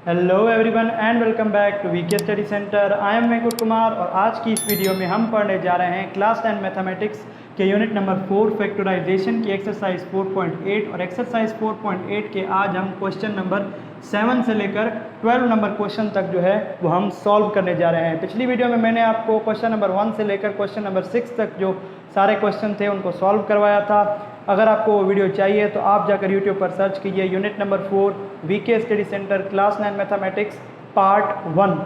Hello everyone and welcome back to VK study centre. I am Venkat Kumar और आज की इस वीडियो में हम पढ़ने जा रहे हैं क्लास 10 मैथमेटिक्स के यूनिट नंबर 4 फैक्टराइजेशन की एक्सरसाइज 4.8 और एक्सरसाइज 4.8 के आज हम क्वेश्चन नंबर 7 से लेकर 12 नंबर क्वेश्चन तक जो है वो हम सॉल्व करने जा रहे हैं। पिछली वीडियो में मैंने आपको क्वेश्चन नंबर 1 से लेकर क्वेश्चन नंबर 6 तक जो सारे क्वेश्चन थे उनको सॉल्व करवाया था। अगर आपको वो वीडियो चाहिए तो आप जाकर यूट्यूब पर सर्च कीजिए unit number 4 VK study centre class 9 mathematics part 1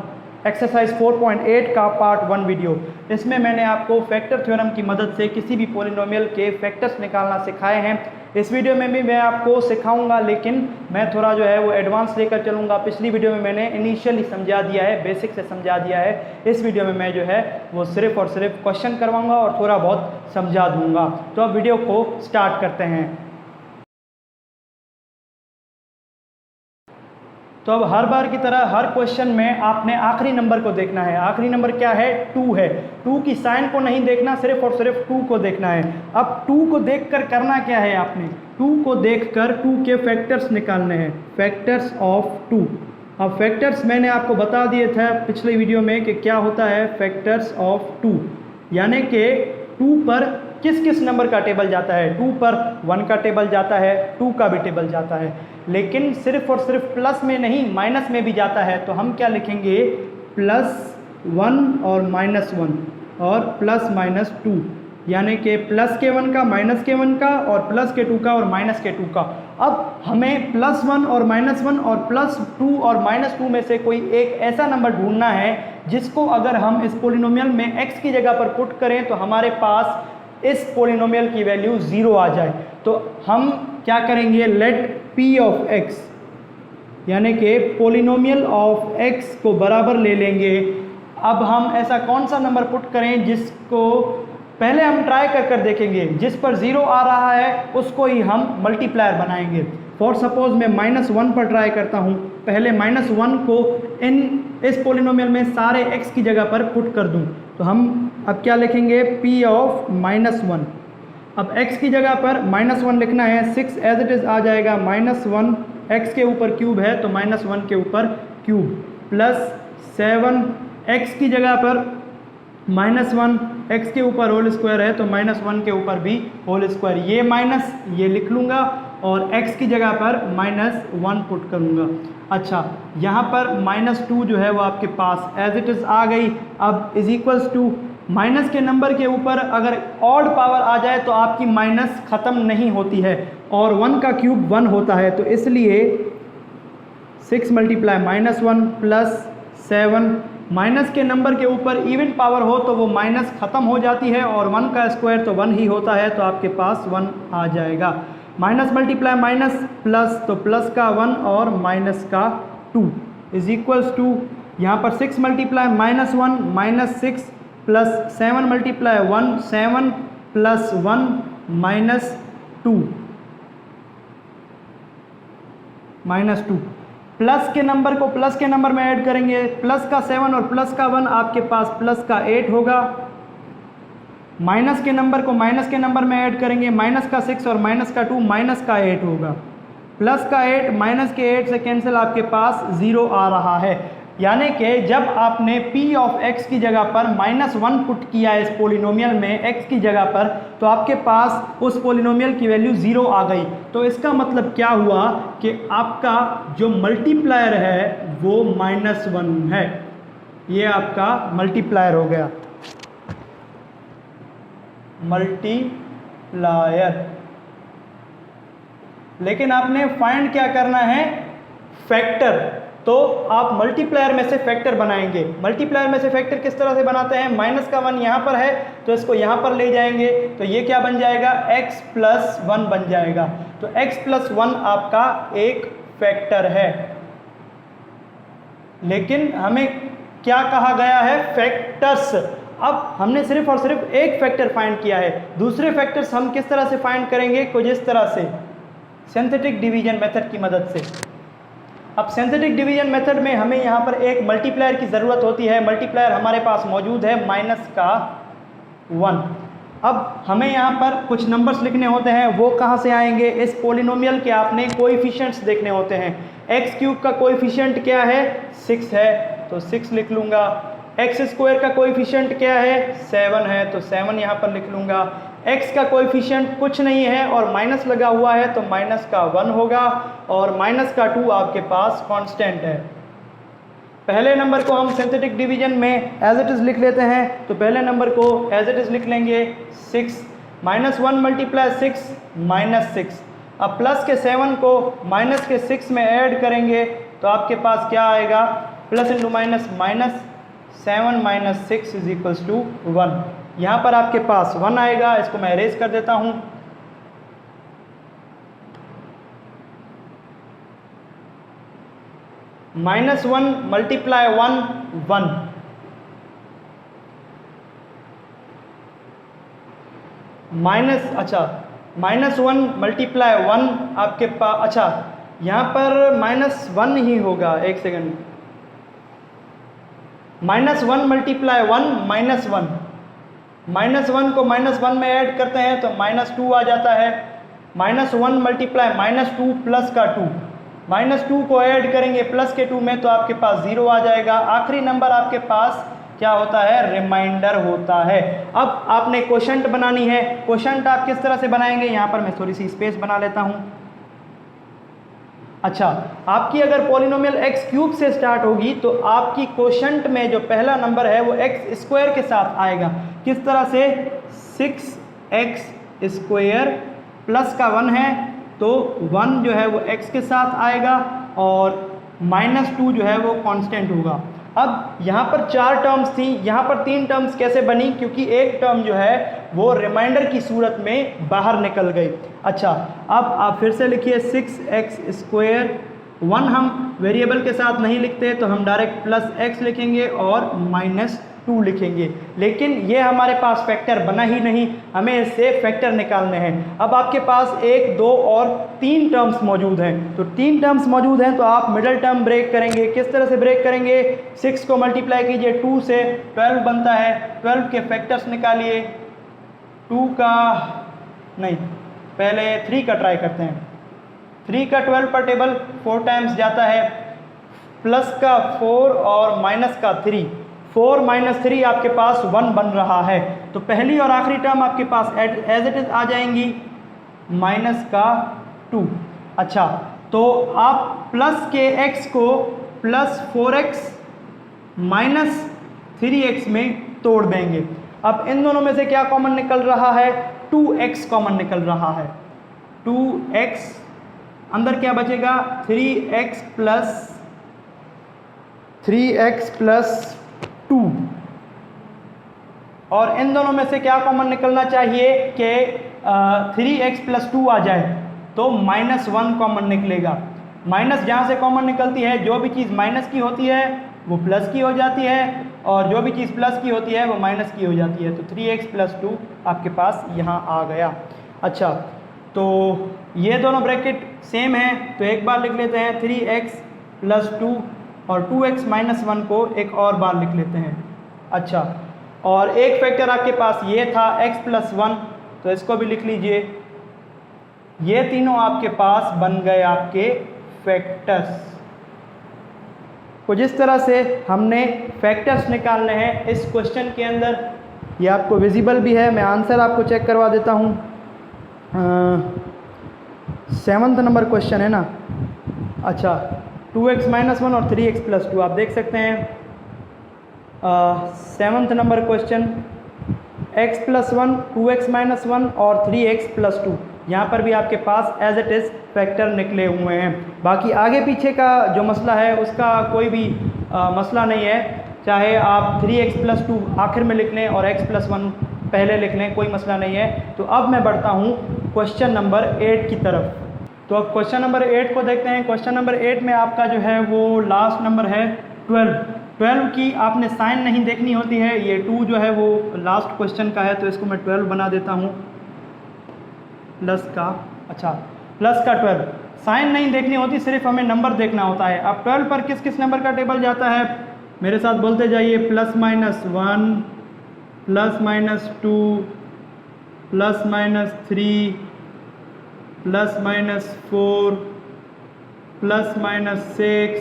exercise 4.8 का पार्ट 1 वीडियो। इसमें मैंने आपको फैक्टर थ्योरम की मदद से किसी भी पॉलिनोमियल के फैक्टर्स निकालना सिखाए हैं। इस वीडियो में भी मैं आपको सिखाऊंगा, लेकिन मैं थोड़ा जो है वो एडवांस लेकर चलूँगा। पिछली वीडियो में मैंने इनिशियली समझा दिया है, बेसिक से समझा दिया है। इस वीडियो में मैं जो है वो सिर्फ और सिर्फ क्वेश्चन करवाऊंगा और थोड़ा बहुत समझा दूंगा। तो अब वीडियो को स्टार्ट करते हैं। तो अब हर बार की तरह हर क्वेश्चन में आपने आखिरी नंबर को देखना है। आखिरी नंबर क्या है? 2 है। 2 की साइन को नहीं देखना, सिर्फ और सिर्फ 2 को देखना है। अब 2 को देखकर करना क्या है आपने? 2 को देखकर 2 के फैक्टर्स निकालने हैं, फैक्टर्स ऑफ 2। अब फैक्टर्स मैंने आपको बता दिए थे पिछले वीडियो में कि क्या होता है फैक्टर्स ऑफ 2, यानी कि 2 पर किस किस नंबर का टेबल जाता है। 2 पर 1 का टेबल जाता है, 2 का भी टेबल जाता है, लेकिन सिर्फ और सिर्फ प्लस में नहीं माइनस में भी जाता है। तो हम क्या लिखेंगे? +1 और -1 और +-2, यानी कि प्लस के 1 का, माइनस के 1 का और प्लस के 2 का और माइनस के 2 का। अब हमें +1 और -1 और +2 और -2 में से कोई एक ऐसा नंबर ढूंढना है जिसको अगर हम इस पोलिनोमियल में x की जगह पर पुट करें तो हमारे पास इस पोलिनोमियल की वैल्यू 0 आ जाए। तो हम क्या करेंगे? लेट p ऑफ x, यानी कि पोलिनोमियल ऑफ x को बराबर ले लेंगे। अब हम ऐसा कौन सा नंबर पुट करें जिसको पहले हम ट्राई कर देखेंगे, जिस पर 0 आ रहा है उसको ही हम मल्टीप्लायर बनाएंगे। फॉर सपोज मैं -1 पर ट्राई करता हूँ। पहले -1 को इस पोलिनोमियल में सारे x की जगह पर पुट कर दूँ। तो हम अब क्या लिखेंगे? p of -1। अब x की जगह पर -1 लिखना है, 6 एज इट इज़ आ जाएगा। -1 x के ऊपर क्यूब है तो -1 के ऊपर क्यूब, +7 x की जगह पर -1 x के ऊपर होल स्क्वायर है तो -1 के ऊपर भी होल स्क्वायर। ये माइनस ये लिख लूँगा और x की जगह पर -1 पुट करूँगा। अच्छा, यहाँ पर -2 जो है वो आपके पास एज इट इज़ आ गई। अब इज इक्वल्स टू माइनस के नंबर के ऊपर अगर ऑड पावर आ जाए तो आपकी माइनस ख़त्म नहीं होती है और 1 का क्यूब 1 होता है। तो इसलिए 6 × -1 +7, माइनस के नंबर के ऊपर इवन पावर हो तो वो माइनस ख़त्म हो जाती है और 1 का स्क्वायर तो 1 ही होता है, तो आपके पास 1 आ जाएगा। माइनस × माइनस प्लस, तो प्लस का 1 और माइनस का 2 इज इक्वल्स टू यहाँ पर 6 × -1 -6 +7 × 1 7 +1 -2 प्लस के नंबर को प्लस के नंबर में ऐड करेंगे। प्लस का 7 और प्लस का 1 आपके पास प्लस का 8 होगा। माइनस के नंबर को माइनस के नंबर में ऐड करेंगे। माइनस का 6 और माइनस का 2 माइनस का 8 होगा। प्लस का 8 माइनस के 8 से कैंसिल, आपके पास 0 आ रहा है। यानी कि जब आपने p ऑफ x की जगह पर -1 पुट किया इस पोलिनोमियल में x की जगह पर, तो आपके पास उस पोलिनोमियल की वैल्यू 0 आ गई। तो इसका मतलब क्या हुआ कि आपका जो मल्टीप्लायर है वो -1 है। ये आपका मल्टीप्लायर हो गया, मल्टीप्लायर। लेकिन आपने फाइंड क्या करना है? फैक्टर। तो आप मल्टीप्लायर में से फैक्टर बनाएंगे। मल्टीप्लायर में से फैक्टर किस तरह से बनाते हैं? माइनस का 1 यहाँ पर है तो इसको यहाँ पर ले जाएंगे तो ये क्या बन जाएगा? x + 1 बन जाएगा। तो x + 1 आपका एक फैक्टर है। लेकिन हमें क्या कहा गया है? फैक्टर्स। अब हमने सिर्फ और सिर्फ एक फैक्टर फाइंड किया है। दूसरे फैक्टर्स हम किस तरह से फाइंड करेंगे? कुछ इस तरह से, सिंथेटिक डिवीजन मेथड की मदद से। अब सिंथेटिक डिवीजन मेथड में हमें यहाँ पर एक मल्टीप्लायर की ज़रूरत होती है। मल्टीप्लायर हमारे पास मौजूद है -1। अब हमें यहाँ पर कुछ नंबर्स लिखने होते हैं, वो कहाँ से आएंगे? इस पोलिनोमियल के आपने कोएफिशिएंट्स देखने होते हैं। एक्स क्यूब का कोएफिशिएंट क्या है 6 है तो 6 लिख लूँगा। एक्स स्क्वायर का कोएफिशिएंट क्या है 7 है तो 7 यहाँ पर लिख लूँगा। एक्स का कोएफिशिएंट कुछ नहीं है और माइनस लगा हुआ है तो माइनस का 1 होगा और माइनस का 2 आपके पास कांस्टेंट है। पहले नंबर को हम सिंथेटिक डिवीजन में एज इट इज़ लिख लेते हैं तो पहले नंबर को एज इट इज़ लिख लेंगे 6 -1 × 6 -6। अब प्लस के 7 को माइनस के 6 में ऐड करेंगे तो आपके पास क्या आएगा प्लस इंटू माइनस माइनस 7 - 6 = 1। यहाँ पर आपके पास 1 आएगा, इसको मैं इरेज कर देता हूँ। -1 × 1 1 माइनस अच्छा -1 × 1 आपके पास अच्छा यहाँ पर -1 ही होगा, एक सेकंड। -1 × 1 -1 -1 को -1 में ऐड करते हैं तो -2 आ जाता है। -1 × -2 प्लस का 2 -2 को ऐड करेंगे प्लस के 2 में तो आपके पास 0 आ जाएगा। आखिरी नंबर आपके पास क्या होता है रिमाइंडर होता है। अब आपने क्वोशंट बनानी है। क्वोशंट आप किस तरह से बनाएंगे, यहाँ पर मैं थोड़ी सी स्पेस बना लेता हूँ। अच्छा, आपकी अगर पॉलिनोमियल एक्स क्यूब से स्टार्ट होगी तो आपकी क्वोशंट में जो पहला नंबर है वो एक्स स्क्वायर के साथ आएगा। किस तरह से 6x² प्लस का 1 है तो 1 जो है वो x के साथ आएगा और -2 जो है वो कांस्टेंट होगा। अब यहाँ पर 4 टर्म्स थी, यहाँ पर 3 टर्म्स कैसे बनी, क्योंकि एक टर्म जो है वो रिमाइंडर की सूरत में बाहर निकल गई। अच्छा, अब आप फिर से लिखिए 6x²। 1 हम वेरिएबल के साथ नहीं लिखते तो हम डायरेक्ट +x लिखेंगे और -2 लिखेंगे, लेकिन ये हमारे पास फैक्टर बना ही नहीं, हमें इससे फैक्टर निकालने हैं। अब आपके पास 1, 2 और 3 टर्म्स मौजूद हैं, तो 3 टर्म्स मौजूद हैं तो आप मिडल टर्म ब्रेक करेंगे। किस तरह से ब्रेक करेंगे, 6 को मल्टीप्लाई कीजिए 2 से, 12 बनता है। 12 के फैक्टर्स निकालिए, 2 का नहीं, पहले 3 का ट्राई करते हैं। 3 का 12 पर टेबल 4 टाइम्स जाता है, प्लस का 4 और माइनस का 3, 4 - 3 आपके पास 1 बन रहा है। तो पहली और आखिरी टर्म आपके पास एज इट इज आ जाएंगी, माइनस का 2। अच्छा, तो आप प्लस के x को +4x - 3x में तोड़ देंगे। अब इन दोनों में से क्या कॉमन निकल रहा है, 2x कॉमन निकल रहा है। 2x अंदर क्या बचेगा, 3x + 2, और इन दोनों में से क्या कॉमन निकलना चाहिए कि 3x + 2 आ जाए तो -1 कॉमन निकलेगा। माइनस जहाँ से कॉमन निकलती है, जो भी चीज़ माइनस की होती है वो प्लस की हो जाती है और जो भी चीज़ प्लस की होती है वो माइनस की हो जाती है। तो 3x + 2 आपके पास यहाँ आ गया। अच्छा, तो ये दोनों ब्रैकेट सेम हैं तो एक बार लिख लेते हैं 3x + 2 और 2x - 1 को एक और बार लिख लेते हैं। अच्छा, और एक फैक्टर आपके पास ये था x + 1, तो इसको भी लिख लीजिए। ये तीनों आपके पास बन गए आपके फैक्टर्स। कुछ इस तरह से हमने फैक्टर्स निकालने हैं इस क्वेश्चन के अंदर। ये आपको विजिबल भी है, मैं आंसर आपको चेक करवा देता हूँ। 7वां नंबर क्वेश्चन है ना। अच्छा, 2x - 1 और 3x + 2 आप देख सकते हैं। 7वां नंबर क्वेश्चन, x + 1, 2x - 1 और 3x + 2, यहाँ पर भी आपके पास एज इट इज़ फैक्टर निकले हुए हैं। बाकी आगे पीछे का जो मसला है उसका कोई भी मसला नहीं है, चाहे आप 3x + 2 आखिर में लिख लें और x + 1 पहले लिख लें, कोई मसला नहीं है। तो अब मैं बढ़ता हूँ क्वेश्चन नंबर 8 की तरफ। तो अब क्वेश्चन नंबर 8 को देखते हैं। क्वेश्चन नंबर 8 में आपका जो है वो लास्ट नंबर है 12 की आपने साइन नहीं देखनी होती है। ये 2 जो है वो लास्ट क्वेश्चन का है तो इसको मैं 12 बना देता हूँ, प्लस का, अच्छा प्लस का 12। साइन नहीं देखनी होती, सिर्फ हमें नंबर देखना होता है। अब 12 पर किस किस नंबर का टेबल जाता है, मेरे साथ बोलते जाइए, +-1, +-2, +-3, +-4, +-6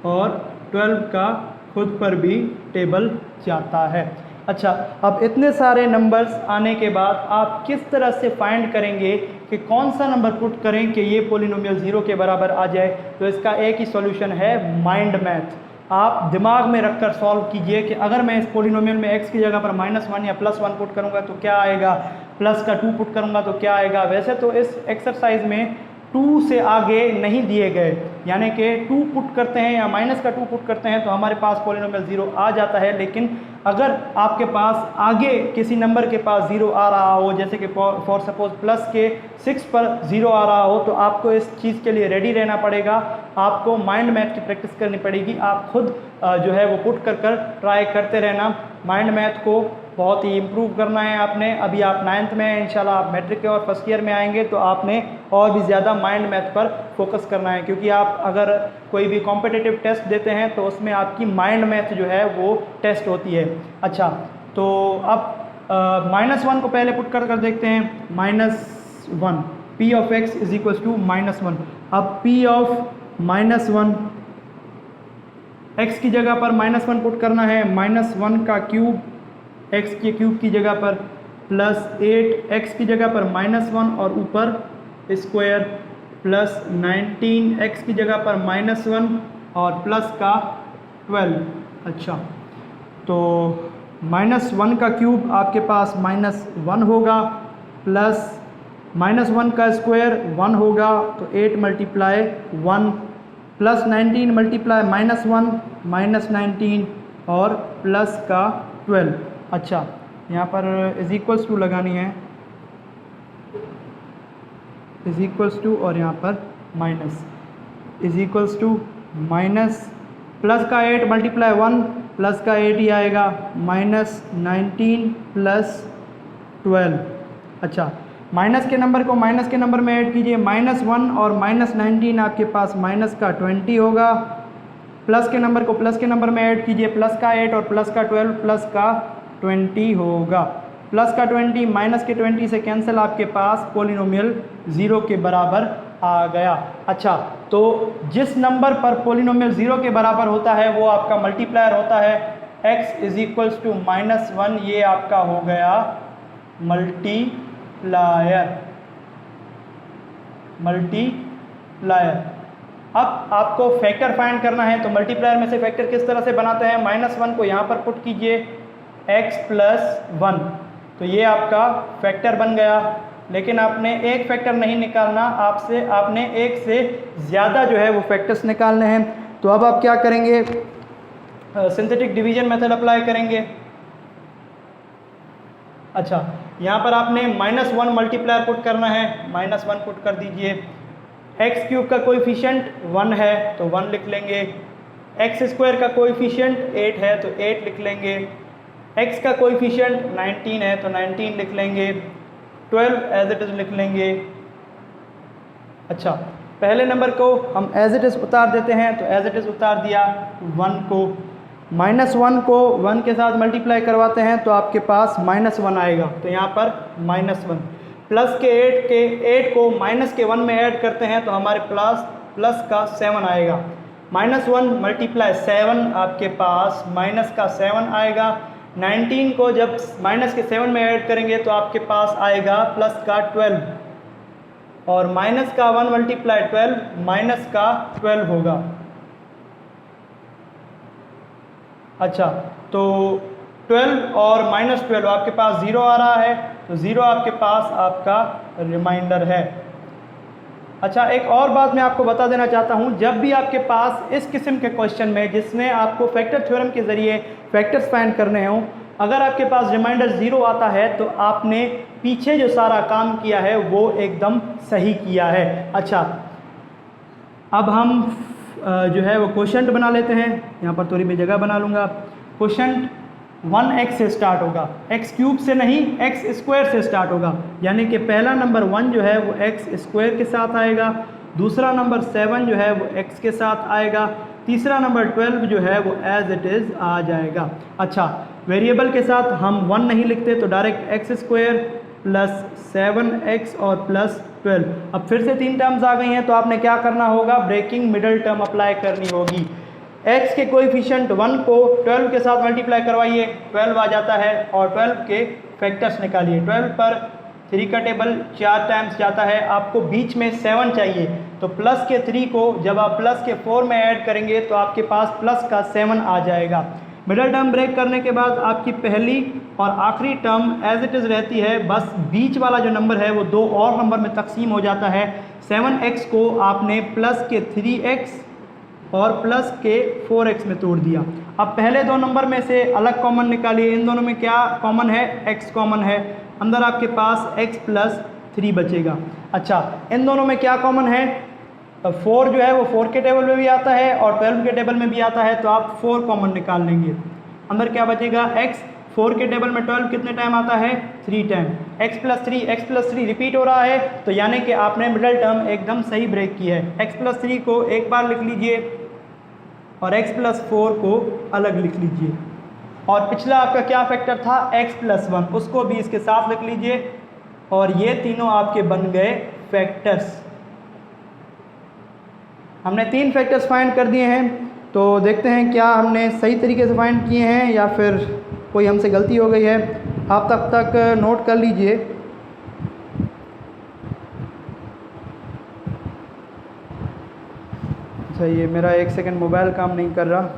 और 12 का खुद पर भी टेबल जाता है। अच्छा, अब इतने सारे नंबर्स आने के बाद आप किस तरह से फाइंड करेंगे कि कौन सा नंबर पुट करें कि ये पॉलिनोमियल 0 के बराबर आ जाए? तो इसका एक ही सॉल्यूशन है, माइंड मैथ। आप दिमाग में रखकर सॉल्व कीजिए कि अगर मैं इस पॉलिनोमियल में x की जगह पर -1 या +1 पुट करूंगा तो क्या आएगा, प्लस का 2 पुट करूंगा तो क्या आएगा। वैसे तो इस एक्सरसाइज में 2 से आगे नहीं दिए गए, यानी कि 2 पुट करते हैं या -2 पुट करते हैं तो हमारे पास पॉलिनोमियल 0 आ जाता है। लेकिन अगर आपके पास आगे किसी नंबर के पास 0 आ रहा हो, जैसे कि फॉर सपोज प्लस के 6 पर 0 आ रहा हो, तो आपको इस चीज़ के लिए रेडी रहना पड़ेगा। आपको माइंड मैथ की प्रैक्टिस करनी पड़ेगी। आप खुद जो है वो पुट कर ट्राई करते रहना। माइंड मैथ को बहुत ही इम्प्रूव करना है आपने। अभी आप 9th में हैं, इंशाल्लाह आप मैट्रिक के और फर्स्ट ईयर में आएंगे तो आपने और भी ज़्यादा माइंड मैथ पर फोकस करना है, क्योंकि आप अगर कोई भी कॉम्पिटिटिव टेस्ट देते हैं तो उसमें आपकी माइंड मैथ जो है वो टेस्ट होती है। अच्छा, तो अब -1 को पहले पुट कर देखते हैं। -1 p of x is equal to -1। अब p ऑफ -1 x की जगह पर -1 पुट करना है, -1 का क्यूब x के क्यूब की जगह पर +8 x की जगह पर -1 और ऊपर स्क्वायर +19 x की जगह पर -1 और प्लस का 12। अच्छा, तो -1 का क्यूब आपके पास -1 होगा, प्लस -1 का स्क्वायर 1 होगा तो 8 × 1 +19 × -1 -19 और प्लस का 12। अच्छा, यहाँ पर इज इक्वल्स टू लगानी है, इज इक्वल्स टू और यहाँ पर minus, is equals to minus plus का 8 × 1 प्लस का 8 ही आएगा, -19 + 12। अच्छा, माइनस के नंबर को माइनस के नंबर में ऐड कीजिए, -1 और -19 आपके पास माइनस का 20 होगा। प्लस के नंबर को प्लस के नंबर में ऐड कीजिए, प्लस का 8 और प्लस का 12 प्लस का 20 होगा। प्लस का 20 माइनस के 20 से कैंसिल, आपके पास पॉलिनोमियल 0 के बराबर आ गया। अच्छा, तो जिस नंबर पर पॉलिनोमियल 0 के बराबर होता है वो आपका मल्टीप्लायर होता है। x इज इक्वल्स टू -1, ये आपका हो गया मल्टीप्लायर। अब आपको फैक्टर फाइंड करना है, तो मल्टीप्लायर में से फैक्टर किस तरह से बनाते हैं? -1 को यहाँ पर पुट कीजिए, x + 1, तो ये आपका फैक्टर बन गया। लेकिन आपने एक फैक्टर नहीं निकालना, आपने एक से ज़्यादा जो है वो फैक्टर्स निकालने हैं। तो अब आप क्या करेंगे? सिंथेटिक डिवीजन मेथड अप्लाई करेंगे। अच्छा, यहाँ पर आपने -1 मल्टीप्लायर पुट करना है, -1 पुट कर दीजिए। x³ का कोएफिशिएंट 1 है तो 1 लिख लेंगे, x² का कोएफिशिएंट 8 है तो 8 लिख लेंगे, x का कोएफिशिएंट 19 है तो 19 लिख लेंगे, 12 एज इट इज़ लिख लेंगे। अच्छा, पहले नंबर को हम एज इट इज़ उतार देते हैं, तो एज इट इज़ उतार दिया। 1 को -1 को 1 के साथ मल्टीप्लाई करवाते हैं तो आपके पास -1 आएगा, तो यहाँ पर -1 प्लस के 8 को माइनस के 1 में ऐड करते हैं तो हमारे प्लस का 7 आएगा। -1 × 7 आपके पास माइनस का 7 आएगा। 19 को जब माइनस के 7 में ऐड करेंगे तो आपके पास आएगा प्लस का 12, और माइनस का 1 × 12 माइनस का 12 होगा। अच्छा, तो 12 और -12 आपके पास 0 आ रहा है, तो 0 आपके पास आपका रिमाइंडर है। अच्छा, एक और बात मैं आपको बता देना चाहता हूँ, जब भी आपके पास इस किस्म के क्वेश्चन में जिसमें आपको फैक्टर थ्योरम के ज़रिए फैक्टर्स फाइंड करने हों, अगर आपके पास रिमाइंडर 0 आता है तो आपने पीछे जो सारा काम किया है वो एकदम सही किया है। अच्छा, अब हम जो है वो क्वोशंट बना लेते हैं। यहाँ पर थोड़ी मैं जगह बना लूँगा। क्वोशंट 1x से स्टार्ट होगा, x³ से नहीं x² से स्टार्ट होगा, यानी कि पहला नंबर 1 जो है वो x² के साथ आएगा, दूसरा नंबर 7 जो है वो x के साथ आएगा, तीसरा नंबर 12 जो है वो एज इट इज़ आ जाएगा। अच्छा, वेरिएबल के साथ हम 1 नहीं लिखते तो डायरेक्ट x² प्लस 7x और प्लस 12। अब फिर से 3 टर्म्स आ गई हैं तो आपने क्या करना होगा, ब्रेकिंग मिडल टर्म अप्लाई करनी होगी। x के कोएफिशिएंट 1 को 12 के साथ मल्टीप्लाई करवाइए, 12 आ जाता है, और 12 के फैक्टर्स निकालिए। 12 पर 3 का टेबल 4 टाइम्स जाता है, आपको बीच में 7 चाहिए, तो प्लस के 3 को जब आप प्लस के 4 में ऐड करेंगे तो आपके पास प्लस का 7 आ जाएगा। मिडल टर्म ब्रेक करने के बाद आपकी पहली और आखिरी टर्म एज इट इज़ रहती है, बस बीच वाला जो नंबर है वो 2 और नंबर में तकसीम हो जाता है। 7x को आपने प्लस के 3x और प्लस के 4x में तोड़ दिया। अब पहले 2 नंबर में से अलग कॉमन निकालिए, इन दोनों में क्या कॉमन है, x कॉमन है, अंदर आपके पास x प्लस 3 बचेगा। अच्छा, इन दोनों में क्या कॉमन है, 4 जो है वो 4 के टेबल में भी आता है और 12 के टेबल में भी आता है, तो आप 4 कॉमन निकाल लेंगे। अंदर क्या बचेगा, x, 4 के टेबल में 12 कितने टाइम आता है, 3 टाइम, x प्लस 3 रिपीट हो रहा है, तो यानी कि आपने मिडल टर्म एकदम सही ब्रेक की है। x प्लस 3 को एक बार लिख लीजिए और x प्लस 4 को अलग लिख लीजिए, और पिछला आपका क्या फैक्टर था, x प्लस 1, उसको भी इसके साथ लिख लीजिए, और ये तीनों आपके बन गए फैक्टर्स। हमने 3 फैक्टर्स फाइंड कर दिए हैं, तो देखते हैं क्या हमने सही तरीके से फाइंड किए हैं या फिर कोई हमसे गलती हो गई है। आप तब तक नोट कर लीजिए। अच्छा, ये मेरा 1 सेकंड मोबाइल काम नहीं कर रहा।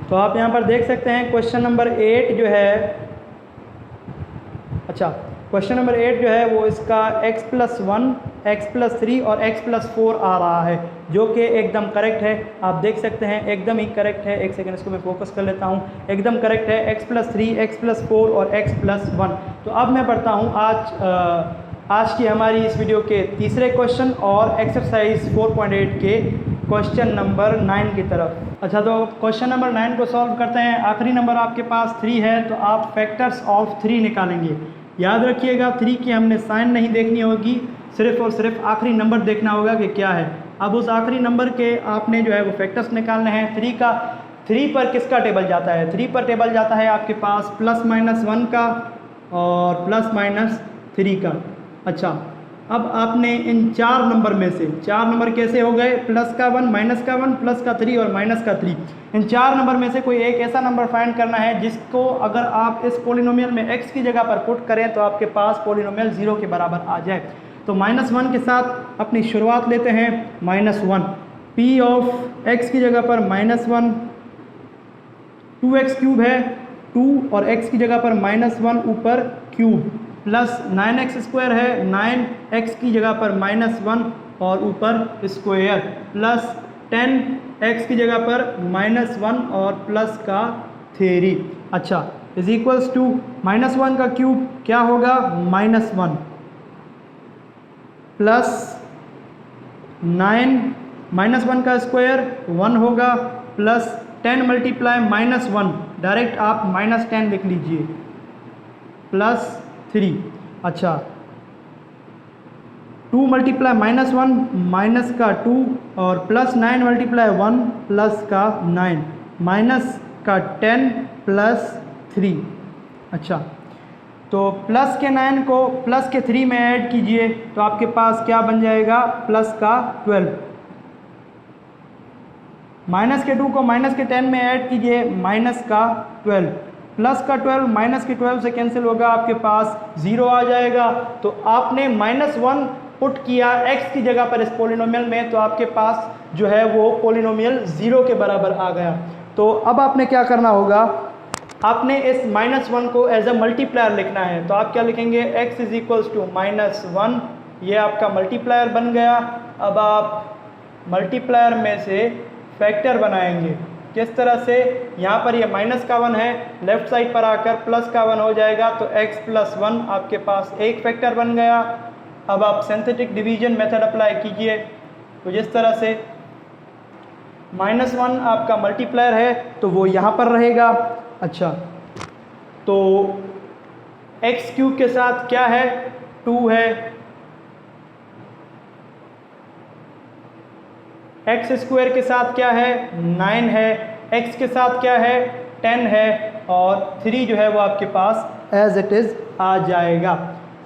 तो आप यहाँ पर देख सकते हैं क्वेश्चन नंबर 8 जो है, अच्छा क्वेश्चन नंबर 8 जो है वो इसका x प्लस 1, x प्लस 3 और x प्लस 4 आ रहा है, जो कि एकदम करेक्ट है। आप देख सकते हैं एकदम ही करेक्ट है। 1 सेकंड इसको मैं फोकस कर लेता हूँ, एकदम करेक्ट है, x प्लस 3, x प्लस 4 और x प्लस 1। तो अब मैं पढ़ता हूँ आज की हमारी इस वीडियो के तीसरे क्वेश्चन और एक्सरसाइज 4.8 के क्वेश्चन नंबर 9 की तरफ। अच्छा, तो क्वेश्चन नंबर 9 को सॉल्व करते हैं। आखिरी नंबर आपके पास 3 है, तो आप फैक्टर्स ऑफ 3 निकालेंगे। याद रखिएगा 3 की हमने साइन नहीं देखनी होगी, सिर्फ और सिर्फ आखिरी नंबर देखना होगा कि क्या है। अब उस आखिरी नंबर के आपने जो है वो फैक्टर्स निकालने हैं। 3 पर किसका टेबल जाता है, 3 पर टेबल जाता है आपके पास प्लस माइनस 1 का और प्लस माइनस 3 का। अच्छा, अब आपने इन 4 नंबर में से 4 नंबर कैसे हो गए, प्लस का 1, माइनस का 1, प्लस का 3 और माइनस का 3, इन 4 नंबर में से कोई एक ऐसा नंबर फाइंड करना है जिसको अगर आप इस पोलिनोमियल में x की जगह पर पुट करें तो आपके पास पोलिनोमियल 0 के बराबर आ जाए। तो -1 के साथ अपनी शुरुआत लेते हैं। -1, p ऑफ x की जगह पर -1, 2x क्यूब है 2 और x की जगह पर -1 ऊपर क्यूब, प्लस 9x स्क्वायर है 9x की जगह पर -1 और ऊपर स्क्वायर, प्लस 10x की जगह पर -1 और प्लस का 3। अच्छा, इज इक्वल्स टू -1 का क्यूब क्या होगा, -1 प्लस 9, -1 का स्क्वायर 1 होगा, प्लस 10 मल्टीप्लाई -1, डायरेक्ट आप -10 लिख लीजिए, प्लस 3। अच्छा, 2 मल्टीप्लाई -1 माइनस का 2 और प्लस 9 मल्टीप्लाई 1 प्लस का 9 माइनस का 10 प्लस 3। अच्छा, तो प्लस के 9 को प्लस के 3 में ऐड कीजिए तो आपके पास क्या बन जाएगा, प्लस का 12। माइनस के 2 को माइनस के 10 में ऐड कीजिए, माइनस का 12, प्लस का 12 माइनस के 12 से कैंसिल होगा, आपके पास 0 आ जाएगा। तो आपने -1 पुट किया x की जगह पर इस पोलिनोमियल में, तो आपके पास जो है वो पोलिनोमियल 0 के बराबर आ गया। तो अब आपने क्या करना होगा, आपने इस -1 को एज अ मल्टीप्लायर लिखना है। तो आप क्या लिखेंगे, x इज इक्वल्स टू -1, ये आपका मल्टीप्लायर बन गया। अब आप मल्टीप्लायर में से फैक्टर बनाएंगे। किस तरह से, यहाँ पर ये माइनस का 1 है, लेफ्ट साइड पर आकर प्लस का 1 हो जाएगा, तो x प्लस 1 आपके पास एक फैक्टर बन गया। अब आप सिंथेटिक डिवीजन मेथड अप्लाई कीजिए, तो जिस तरह से -1 आपका मल्टीप्लायर है तो वो यहाँ पर रहेगा। अच्छा, तो x³ के साथ क्या है, 2 है, x² के साथ क्या है, 9 है, x के साथ क्या है, 10 है, और 3 जो है वो आपके पास एज इट इज़ आ जाएगा।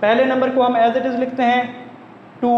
पहले नंबर को हम एज इट इज़ लिखते हैं 2,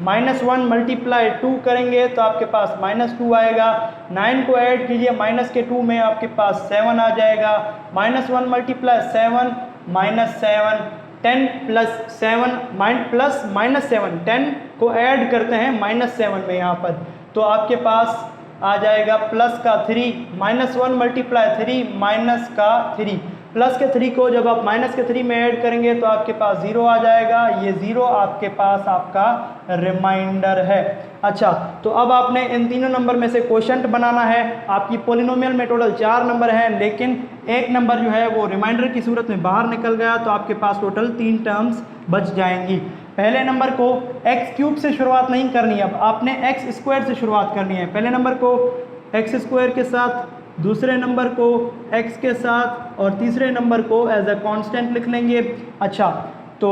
-1 मल्टीप्लाई 2 करेंगे तो आपके पास -2 आएगा। 9 को ऐड कीजिए माइनस के 2 में, आपके पास 7 आ जाएगा। -1 मल्टीप्लाई 7 -7, 10 + 7 प्लस -7, 10 को ऐड करते हैं -7 में यहाँ पर, तो आपके पास आ जाएगा प्लस का 3, -1 मल्टीप्लाई 3 माइनस का 3, प्लस के 3 को जब आप माइनस के 3 में ऐड करेंगे तो आपके पास 0 आ जाएगा। ये 0 आपके पास आपका रिमाइंडर है। अच्छा, तो अब आपने इन तीनों नंबर में से क्वोशंट बनाना है। आपकी पोलिनोमियल में टोटल 4 नंबर हैं, लेकिन एक नंबर जो है वो रिमाइंडर की सूरत में बाहर निकल गया, तो आपके पास टोटल 3 टर्म्स बच जाएंगी। पहले नंबर को x³ से शुरुआत नहीं करनी, अब आपने x² से शुरुआत करनी है। पहले नंबर को x² के साथ, दूसरे नंबर को x के साथ, और तीसरे नंबर को एज अ कांस्टेंट लिख लेंगे। अच्छा, तो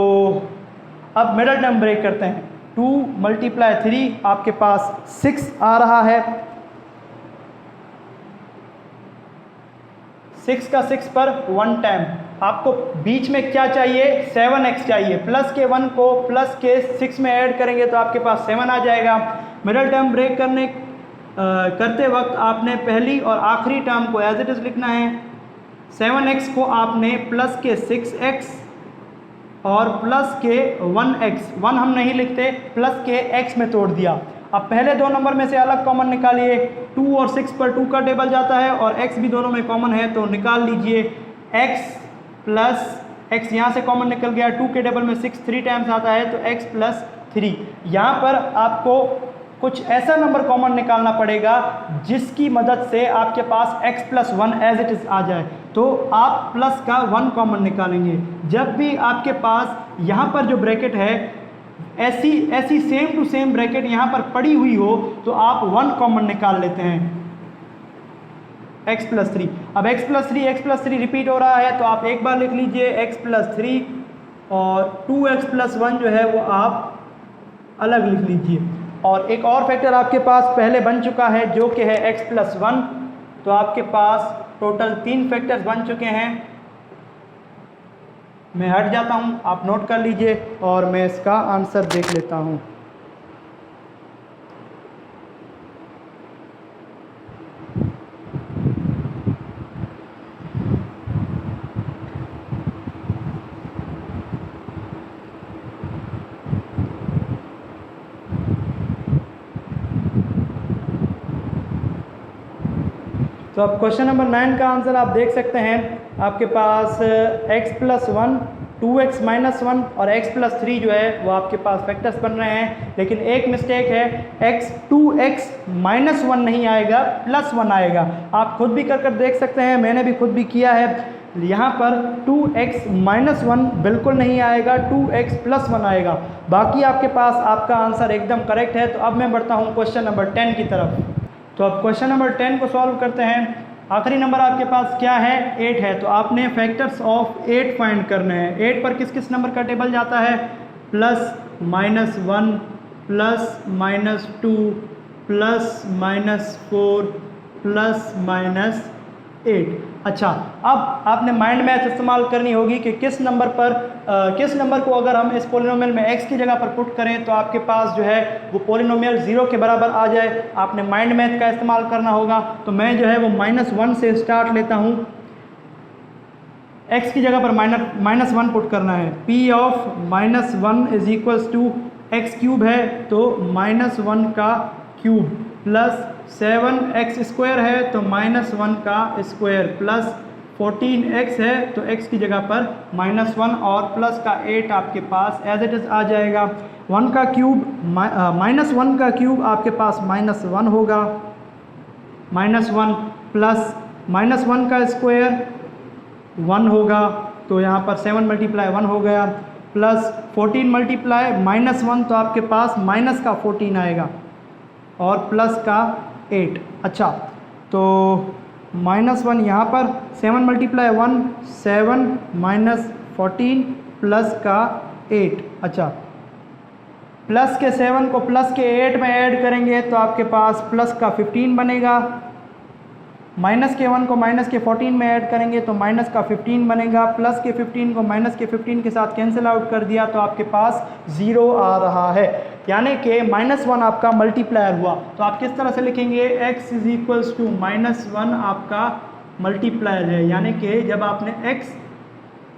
अब मिडल टर्म ब्रेक करते हैं। 2 मल्टीप्लाई 3 आपके पास 6 आ रहा है। 6 का 6 पर 1 टाइम, आपको बीच में क्या चाहिए, 7x चाहिए। प्लस के 1 को प्लस के 6 में ऐड करेंगे तो आपके पास 7 आ जाएगा। मिडल टर्म ब्रेक करते वक्त आपने पहली और आखिरी टर्म को एज इट इज़ लिखना है। 7x को आपने प्लस के 6x और प्लस के 1x, 1 हम नहीं लिखते, प्लस के x में तोड़ दिया। अब पहले दो नंबर में से अलग कॉमन निकालिए। 2 और 6 पर 2 का टेबल जाता है और x भी दोनों में कॉमन है, तो निकाल लीजिए। x प्लस x यहाँ से कॉमन निकल गया, 2 के टेबल में 6 3 टाइम्स आता है, तो x प्लस 3। यहाँ पर आपको कुछ ऐसा नंबर कॉमन निकालना पड़ेगा जिसकी मदद से आपके पास x plus 1 as it is आ जाए, तो आप प्लस का 1 कॉमन निकालेंगे। जब भी आपके पास यहाँ पर जो ब्रैकेट है ऐसी सेम टू सेम ब्रैकेट यहाँ पर पड़ी हुई हो तो आप 1 कॉमन निकाल लेते हैं, x प्लस 3। अब x प्लस 3 रिपीट हो रहा है, तो आप एक बार लिख लीजिए x प्लस 3, और 2x प्लस 1 जो है वो आप अलग लिख लीजिए। और एक और फैक्टर आपके पास पहले बन चुका है जो कि है x प्लस 1, तो आपके पास टोटल 3 फैक्टर्स बन चुके हैं। मैं हट जाता हूँ, आप नोट कर लीजिए और मैं इसका आंसर देख लेता हूँ। तो अब क्वेश्चन नंबर 9 का आंसर आप देख सकते हैं। आपके पास x प्लस 1, 2x माइनस 1 और x प्लस 3 जो है वो आपके पास फैक्टर्स बन रहे हैं, लेकिन एक मिस्टेक है, 2x माइनस 1 नहीं आएगा, प्लस 1 आएगा। आप खुद भी कर देख सकते हैं, मैंने भी खुद भी किया है। यहाँ पर 2x माइनस 1 बिल्कुल नहीं आएगा, 2x प्लस 1 आएगा। बाकी आपके पास आपका आंसर एकदम करेक्ट है। तो अब मैं बढ़ता हूँ क्वेश्चन नंबर 10 की तरफ। तो अब क्वेश्चन नंबर 10 को सॉल्व करते हैं। आखिरी नंबर आपके पास क्या है, 8 है, तो आपने फैक्टर्स ऑफ 8 फाइंड करने हैं। 8 पर किस किस नंबर का टेबल जाता है, plus minus 1 plus minus 2 plus minus 4 plus minus 8। अच्छा, अब आपने माइंड मैथ इस्तेमाल करनी होगी कि किस नंबर को अगर हम इस पोलिनोमियल में x की जगह पर पुट करें तो आपके पास जो है वो पोलिनोमियल 0 के बराबर आ जाए। आपने माइंड मैथ का इस्तेमाल करना होगा। तो मैं जो है वो -1 से स्टार्ट लेता हूँ। x की जगह पर -1 पुट करना है। p of -1 is equals to x³ है तो -1 का क्यूब प्लस 7x² है तो -1 का स्क्वायर प्लस 14x है तो x की जगह पर -1 और प्लस का 8 आपके पास एज इट इज़ आ जाएगा। 1 का क्यूब -1 का क्यूब आपके पास -1 होगा, -1 प्लस -1 का स्क्वायर 1 होगा, तो यहाँ पर 7 मल्टीप्लाई 1 हो गया, प्लस 14 मल्टीप्लाई -1 तो आपके पास माइनस का 14 आएगा और प्लस का 8। अच्छा, तो -1 यहाँ पर 7 मल्टीप्लाई 1 7 माइनस 14 प्लस का 8। अच्छा, प्लस के 7 को प्लस के 8 में ऐड करेंगे तो आपके पास प्लस का 15 बनेगा। माइनस के 1 को माइनस के 14 में ऐड करेंगे तो माइनस का 15 बनेगा। प्लस के 15 को माइनस के 15 के साथ कैंसिल आउट कर दिया तो आपके पास 0 आ रहा है, यानी कि -1 आपका मल्टीप्लायर हुआ। तो आप किस तरह से लिखेंगे, x इज इक्वल्स टू -1 आपका मल्टीप्लायर है, यानी कि जब आपने x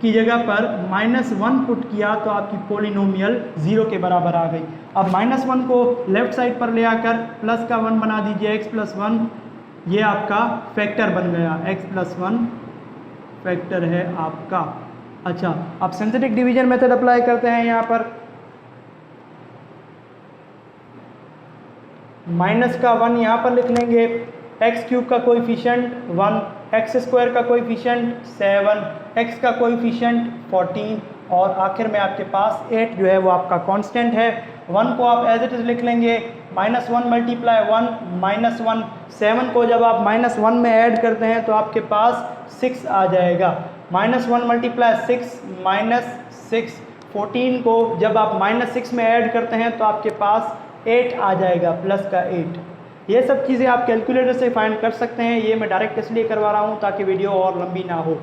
की जगह पर -1 पुट किया तो आपकी पोलिनोमियल 0 के बराबर आ गई। अब -1 को लेफ्ट साइड पर ले आकर प्लस का 1 बना दीजिए, x प्लस 1, ये आपका फैक्टर बन गया, x प्लस 1 फैक्टर है आपका। अच्छा, अब सिंथेटिक डिवीजन मेथड अप्लाई करते हैं। यहाँ पर माइनस का 1 यहाँ पर लिख लेंगे, एक्स क्यूब का कोएफिशिएंट 1, एक्स स्क्वायर का कोएफिशिएंट 7, एक्स का कोएफिशिएंट 14 और आखिर में आपके पास 8 जो है वो आपका कांस्टेंट है। 1 को आप एज इट इज़ लिख लेंगे, -1 मल्टीप्लाई 1 -1। 7 को जब आप -1 में ऐड करते हैं तो आपके पास 6 आ जाएगा। -1 मल्टीप्लाई 6 -6। 14 को जब आप -6 में ऐड करते हैं तो आपके पास 8 आ जाएगा, प्लस का 8। ये सब चीज़ें आप कैलकुलेटर से फाइंड कर सकते हैं। ये मैं डायरेक्ट इसलिए करवा रहा हूँ ताकि वीडियो और लंबी ना हो।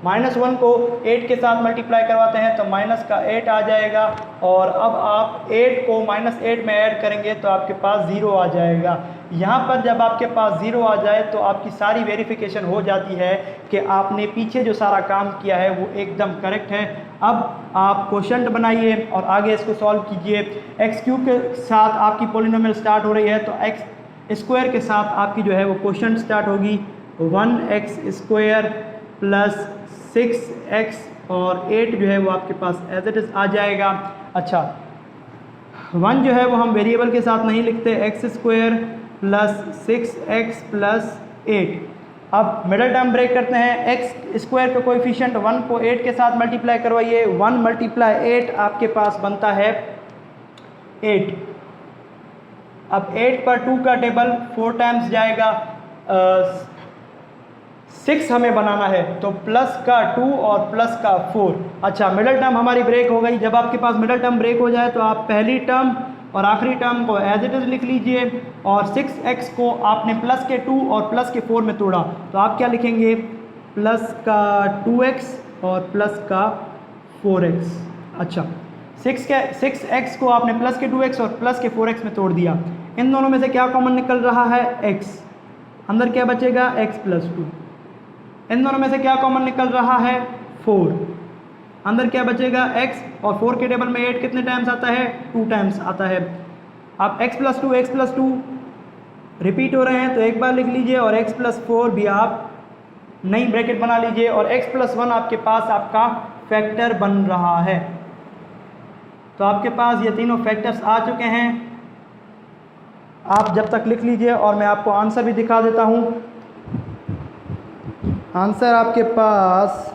-1 को 8 के साथ मल्टीप्लाई करवाते हैं तो माइनस का 8 आ जाएगा और अब आप 8 को -8 में ऐड करेंगे तो आपके पास 0 आ जाएगा। यहाँ पर जब आपके पास 0 आ जाए तो आपकी सारी वेरिफिकेशन हो जाती है कि आपने पीछे जो सारा काम किया है वो एकदम करेक्ट है। अब आप क्वोशंट बनाइए और आगे इसको सॉल्व कीजिए। एक्स क्यूब के साथ आपकी पोलिनोमियल स्टार्ट हो रही है तो एक्स स्क्वायर के साथ आपकी जो है वो क्वोशंट स्टार्ट होगी, 1x स्क्वायर प्लस 6x और 8 जो है वो आपके पास एज इट इज़ आ जाएगा। अच्छा, 1 जो है वो हम वेरिएबल के साथ नहीं लिखते, x square plus 6x plus 8। अब मिडल टर्म ब्रेक करते हैं, एक्स स्क्वायर का कोएफिशिएंट 1 को 8 के साथ मल्टीप्लाई करवाइए, 1 मल्टीप्लाई 8 आपके पास बनता है 8। अब 8 पर 2 का टेबल 4 टाइम्स जाएगा, 6 हमें बनाना है तो प्लस का 2 और प्लस का 4। अच्छा, मिडल टर्म हमारी ब्रेक हो गई। जब आपके पास मिडल टर्म ब्रेक हो जाए तो आप पहली टर्म और आखिरी टर्म को एज इट इज़ लिख लीजिए और 6x को आपने प्लस के 2 और प्लस के 4 में तोड़ा तो आप क्या लिखेंगे, प्लस का 2x और प्लस का 4x। अच्छा, 6x को आपने प्लस के 2x और प्लस के 4x में तोड़ दिया। इन दोनों में से क्या कॉमन निकल रहा है, x। अंदर क्या बचेगा, x प्लस 2। इन दोनों में से क्या कॉमन निकल रहा है, 4। अंदर क्या बचेगा, x और 4 के टेबल में 8 कितने टाइम्स आता है, 2 टाइम्स आता है। अब x प्लस 2 रिपीट हो रहे हैं तो एक बार लिख लीजिए और x प्लस 4 भी आप नई ब्रैकेट बना लीजिए और x प्लस 1 आपके पास आपका फैक्टर बन रहा है। तो आपके पास ये तीनों फैक्टर्स आ चुके हैं। आप जब तक लिख लीजिए और मैं आपको आंसर भी दिखा देता हूँ। आंसर आपके पास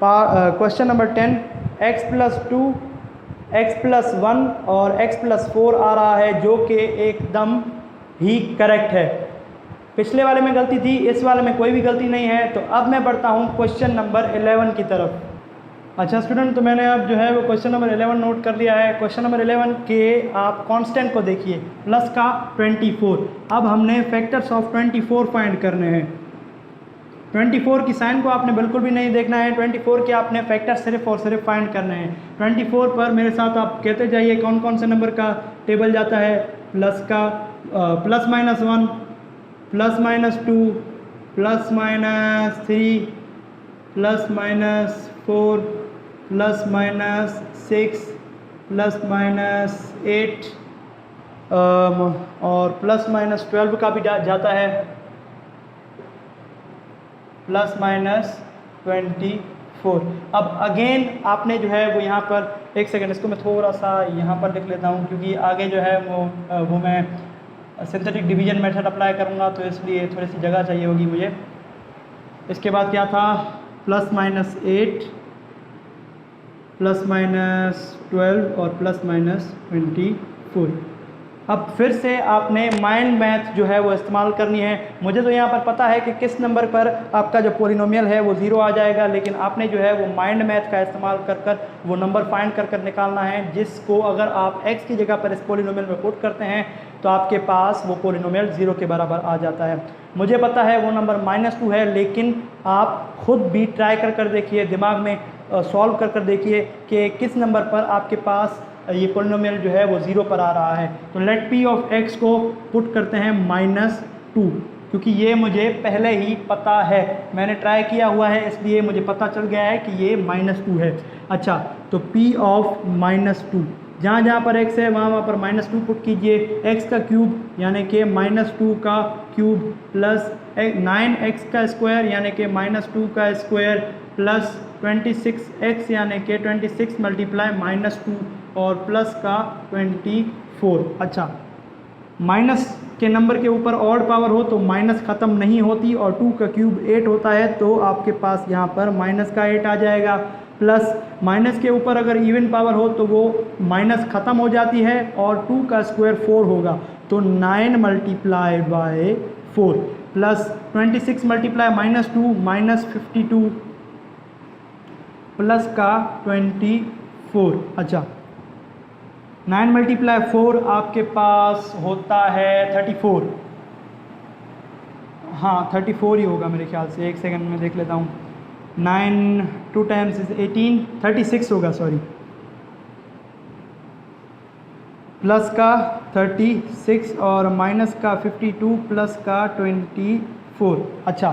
question number 10, x plus 2 x plus 1 और x प्लस 4 आ रहा है जो कि एकदम ही करेक्ट है। पिछले वाले में गलती थी, इस वाले में कोई भी गलती नहीं है। तो अब मैं बढ़ता हूँ क्वेश्चन नंबर 11 की तरफ। अच्छा स्टूडेंट, तो मैंने अब जो है वो क्वेश्चन नंबर 11 नोट कर लिया है। क्वेश्चन नंबर 11 के आप कांस्टेंट को देखिए, प्लस का 24। अब हमने फैक्टर्स ऑफ 24 फाइंड करने हैं। 24 की साइन को आपने बिल्कुल भी नहीं देखना है, 24 के आपने फैक्टर सिर्फ और सिर्फ फाइंड करने हैं। 24 पर मेरे साथ आप कहते जाइए कौन कौन से नंबर का टेबल जाता है। प्लस का plus minus 1, plus minus 2, plus minus 3, plus minus 4, plus minus 6, plus minus 8 और प्लस माइनस 12 का भी जाता है, प्लस माइनस 24। अब अगेन आपने जो है वो यहाँ पर एक सेकंड, इसको मैं थोड़ा सा यहाँ पर लिख लेता हूँ क्योंकि आगे जो है वो मैं सिंथेटिक डिवीजन मेथड अप्लाई करूँगा तो इसलिए थोड़ी सी जगह चाहिए होगी मुझे। इसके बाद क्या था, प्लस माइनस 8, प्लस माइनस 12 और प्लस माइनस 24। अब फिर से आपने माइंड मैथ जो है वो इस्तेमाल करनी है। मुझे तो यहाँ पर पता है कि किस नंबर पर आपका जो पोलिनोमियल है वो 0 आ जाएगा, लेकिन आपने जो है वो माइंड मैथ का इस्तेमाल कर कर वो नंबर फाइंड कर कर निकालना है, जिसको अगर आप x की जगह पर इस पोलिनोमियल में पुट करते हैं तो आपके पास वो पोलिनोमियल 0 के बराबर आ जाता है। मुझे पता है वो नंबर -2 है, लेकिन आप खुद भी ट्राई कर कर देखिए, दिमाग में सॉल्व कर कर देखिए कि किस नंबर पर आपके पास ये पोलिनोमियल जो है वो 0 पर आ रहा है। तो लेट p ऑफ x को पुट करते हैं -2, क्योंकि ये मुझे पहले ही पता है, मैंने ट्राई किया हुआ है, इसलिए मुझे पता चल गया है कि ये -2 है। अच्छा, तो p ऑफ -2, जहाँ जहाँ पर x है वहाँ वहाँ पर -2 पुट कीजिए। x का क्यूब यानी कि -2 का क्यूब प्लस 9x का स्क्वायर यानी कि -2 का स्क्वायर प्लस 26x यानी कि 26 मल्टीप्लाई -2 और प्लस का 24। अच्छा, माइनस के नंबर के ऊपर ऑड पावर हो तो माइनस ख़त्म नहीं होती, और 2 का क्यूब 8 होता है, तो आपके पास यहाँ पर माइनस का 8 आ जाएगा। प्लस माइनस के ऊपर अगर इवन पावर हो तो वो माइनस ख़त्म हो जाती है, और 2 का स्क्वायर 4 होगा, तो 9 multiply by 4 plus 26 multiply -2 -52 plus का 24। अच्छा, 9 मल्टीप्लाई 4 आपके पास होता है 34। हाँ, 34 ही होगा मेरे ख्याल से, एक सेकंड में देख लेता हूँ। 9 2 टाइम्स इज 18, 36 होगा, सॉरी, प्लस का 36 और माइनस का 52 प्लस का 24। अच्छा,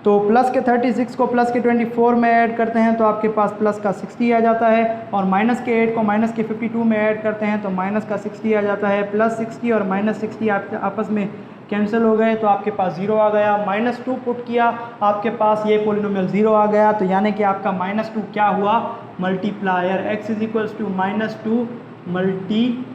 तो प्लस के 36 को प्लस के 24 में ऐड करते हैं तो आपके पास प्लस का 60 आ जाता है, और माइनस के 8 को माइनस के 52 में ऐड करते हैं तो माइनस का 60 आ जाता है। प्लस 60 और माइनस 60 आपस में कैंसिल हो गए तो आपके पास 0 आ गया। -2 पुट किया, आपके पास ये पोलिनोमियल 0 आ गया, तो यानी कि आपका -2 क्या हुआ, multiplier. x is equals to -2 multiplier.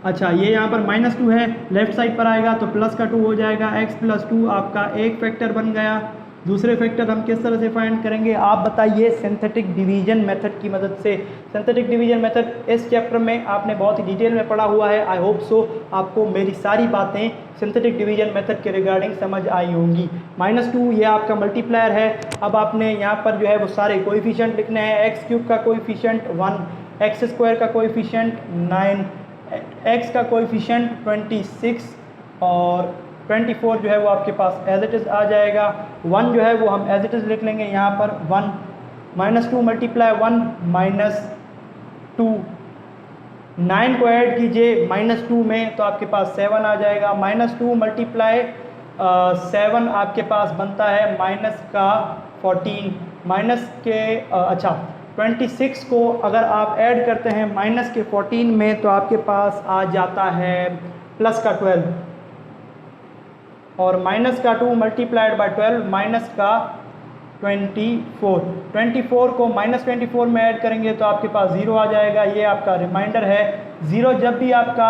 अच्छा, ये यहाँ पर -2 है, लेफ्ट साइड पर आएगा तो प्लस का 2 हो जाएगा। x + 2 आपका एक फैक्टर बन गया। दूसरे फैक्टर हम किस तरह से फाइंड करेंगे, आप बताइए। सिंथेटिक डिवीजन मेथड की मदद से। सिंथेटिक डिवीजन मेथड इस चैप्टर में आपने बहुत ही डिटेल में पढ़ा हुआ है। आई होप सो आपको मेरी सारी बातें सिंथेटिक डिवीजन मेथड के रिगार्डिंग समझ आई होंगी। -2 ये आपका मल्टीप्लायर है। अब आपने यहाँ पर जो है वो सारे कोएफिशिएंट लिखने हैं। x³ का कोएफिशिएंट 1, x² का कोएफिशिएंट 9, x का कोएफिशिएंट 26 और 24 जो है वो आपके पास एज इट इज़ आ जाएगा। 1 जो है वो हम एज इट इज़ लिख लेंगे यहाँ पर 1, -2 मल्टीप्लाई 1 -2, 9 को ऐड कीजिए -2 में तो आपके पास 7 आ जाएगा। -2 मल्टीप्लाई 7 आपके पास बनता है माइनस का 14, माइनस के अच्छा 26 को अगर आप ऐड करते हैं माइनस के 14 में तो आपके पास आ जाता है प्लस का 12, और माइनस का 2 मल्टीप्लाइड बाय 12 माइनस का 24। 24 को -24 में ऐड करेंगे तो आपके पास 0 आ जाएगा। ये आपका रिमाइंडर है। 0 जब भी आपका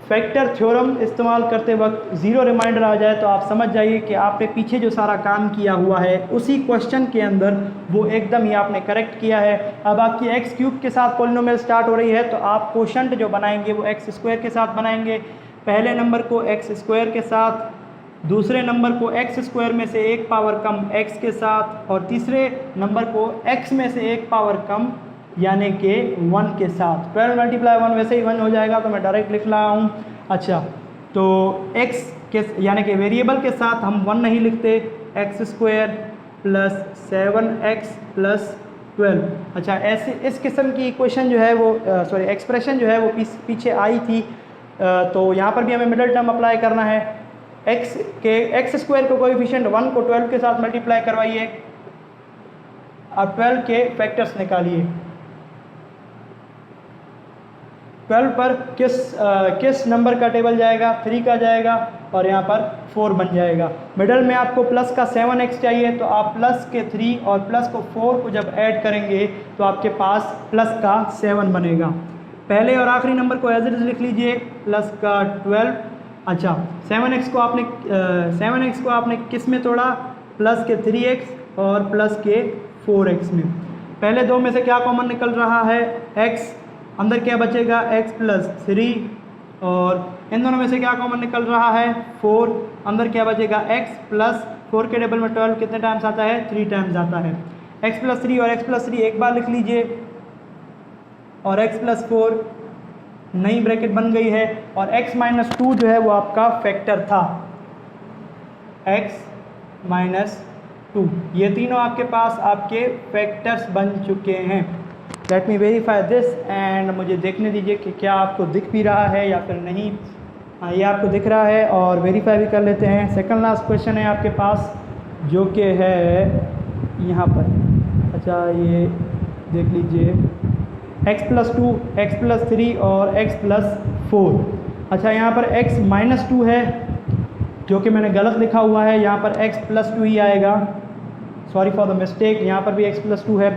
फैक्टर थ्योरम इस्तेमाल करते वक्त 0 रिमाइंडर आ जाए तो आप समझ जाइए कि आपने पीछे जो सारा काम किया हुआ है उसी क्वेश्चन के अंदर वो एकदम ही आपने करेक्ट किया है। अब आपकी x³ के साथ पॉलिनोमियल स्टार्ट हो रही है तो आप कोशंट जो बनाएंगे वो x² के साथ बनाएंगे। पहले नंबर को x² के साथ, दूसरे नंबर को x² में से एक पावर कम x के साथ, और तीसरे नंबर को x में से एक पावर कम यानी कि 1 के साथ। 12 मल्टीप्लाई 1 वैसे ही 1 हो जाएगा तो मैं डायरेक्ट लिख रहा हूँ। अच्छा, तो x के यानी कि वेरिएबल के साथ हम 1 नहीं लिखते, x² प्लस 7x प्लस 12। अच्छा, ऐसे इस किस्म की इक्वेशन जो है वो एक्सप्रेशन जो है वो पीछे आई थी, तो यहाँ पर भी हमें मिडिल टर्म अप्लाई करना है। x² को कोएफिशिएंट 1 को 12 के साथ मल्टीप्लाई करवाइए, अब 12 के फैक्टर्स निकालिए। 12 पर किस नंबर का टेबल जाएगा, 3 का जाएगा, और यहाँ पर 4 बन जाएगा। मिडल में आपको प्लस का 7x चाहिए तो आप प्लस के 3 और प्लस को 4 को जब ऐड करेंगे तो आपके पास प्लस का 7 बनेगा। पहले और आखिरी नंबर को एज इट इज लिख लीजिए, प्लस का 12। अच्छा, 7x को आपने किस में तोड़ा, प्लस के 3x और प्लस के 4x में। पहले दो में से क्या कॉमन निकल रहा है, x, अंदर क्या बचेगा x प्लस 3 और इन दोनों में से क्या कॉमन निकल रहा है 4। अंदर क्या बचेगा x प्लस 4 के टेबल में 12 कितने टाइम्स आता है 3 टाइम्स आता है। x प्लस 3 और x प्लस 3 एक बार लिख लीजिए और x प्लस 4 नई ब्रैकेट बन गई है और x माइनस 2 जो है वो आपका फैक्टर था x माइनस 2। ये तीनों आपके पास आपके फैक्टर्स बन चुके हैं। Let me verify this and मुझे देखने दीजिए कि क्या आपको दिख भी रहा है या फिर नहीं। हाँ, ये आपको दिख रहा है और वेरीफाई भी कर लेते हैं। सेकंड लास्ट क्वेश्चन है आपके पास जो कि है यहाँ पर। अच्छा, ये देख लीजिए x प्लस 2, x प्लस 3 और x प्लस 4। अच्छा, यहाँ पर x माइनस 2 है जो कि मैंने गलत लिखा हुआ है, यहाँ पर x प्लस 2 ही आएगा। सॉरी फॉर द मिस्टेक, यहाँ पर भी x प्लस 2 है,